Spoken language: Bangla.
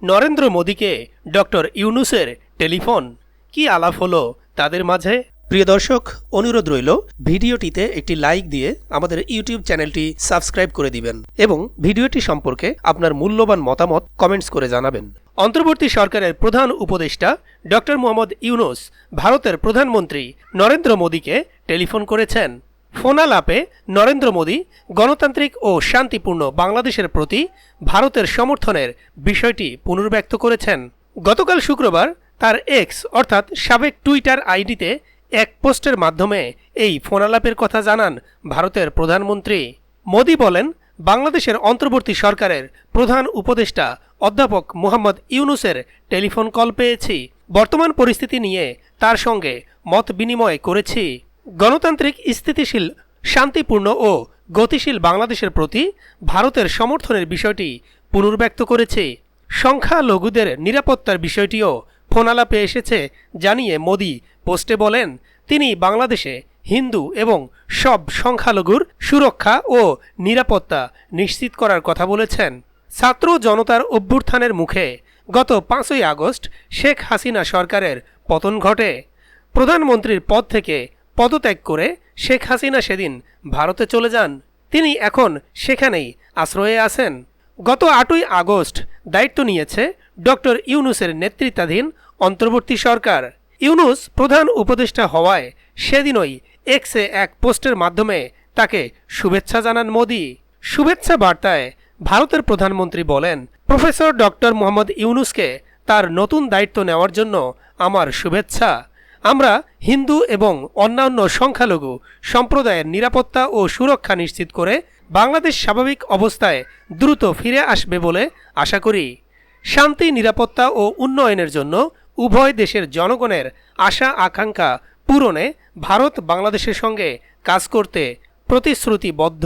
নরেন্দ্র মোদীকে ডক্টর ইউনূসের টেলিফোন, কি আলাপ হলো তাদের মাঝে? প্রিয় দর্শক, অনুরোধ রইল ভিডিওটিতে একটি লাইক দিয়ে আমাদের ইউটিউব চ্যানেলটি সাবস্ক্রাইব করে দিবেন এবং ভিডিওটি সম্পর্কে আপনার মূল্যবান মতামত কমেন্টস করে জানাবেন। অন্তর্বর্তী সরকারের প্রধান উপদেষ্টা ডক্টর মোহাম্মদ ইউনূস ভারতের প্রধানমন্ত্রী নরেন্দ্র মোদীকে টেলিফোন করেছেন। ফোনালাপে নরেন্দ্র মোদী গণতান্ত্রিক ও শান্তিপূর্ণ বাংলাদেশের প্রতি ভারতের সমর্থনের বিষয়টি পুনর্ব্যক্ত করেছেন। গতকাল শুক্রবার তার এক্স অর্থাৎ সাবেক টুইটার আইডিতে এক পোস্টের মাধ্যমে এই ফোনালাপের কথা জানান ভারতের প্রধানমন্ত্রী। মোদী বলেন, বাংলাদেশের অন্তর্বর্তী সরকারের প্রধান উপদেষ্টা অধ্যাপক মোহাম্মদ ইউনূসের টেলিফোন কল পেয়েছি। বর্তমান পরিস্থিতি নিয়ে তার সঙ্গে মত বিনিময় করেছি। গণতান্ত্রিক, স্থিতিশীল, শান্তিপূর্ণ ও গতিশীল বাংলাদেশের প্রতি ভারতের সমর্থনের বিষয়টি পুনর্ব্যক্ত করেছি। সংখ্যালঘুদের নিরাপত্তার বিষয়টিও ফোনালাপে এসেছে জানিয়ে মোদী পোস্টে বলেন, তিনি বাংলাদেশে হিন্দু এবং সব সংখ্যালঘুর সুরক্ষা ও নিরাপত্তা নিশ্চিত করার কথা বলেছেন। ছাত্র জনতার অভ্যুত্থানের মুখে গত 5ই আগস্ট শেখ হাসিনা সরকারের পতন ঘটে। প্রধানমন্ত্রীর পদ থেকে পদত্যাগ করে শেখ হাসিনা সেদিন ভারতে চলে যান। তিনি এখন সেখানেই আশ্রয়ে আছেন। গত 8ই আগস্ট দায়িত্ব নিয়েছে ডক্টর ইউনূসের নেতৃত্বাধীন অন্তর্বর্তী সরকার। ইউনূস প্রধান উপদেষ্টা হওয়ায় সেদিনই এক্সে এক পোস্টের মাধ্যমে তাকে শুভেচ্ছা জানান মোদী। শুভেচ্ছা বার্তায় ভারতের প্রধানমন্ত্রী বলেন, প্রফেসর ডক্টর মোহাম্মদ ইউনূসকে তার নতুন দায়িত্ব নেওয়ার জন্য আমার শুভেচ্ছা। আমরা হিন্দু এবং অন্যান্য সংখ্যালঘু সম্প্রদায়ের নিরাপত্তা ও সুরক্ষা নিশ্চিত করে বাংলাদেশ স্বাভাবিক অবস্থায় দ্রুত ফিরে আসবে বলে আশা করি। শান্তি, নিরাপত্তা ও উন্নয়নের জন্য উভয় দেশের জনগণের আশা আকাঙ্ক্ষা পূরণে ভারত বাংলাদেশের সঙ্গে কাজ করতে প্রতিশ্রুতিবদ্ধ।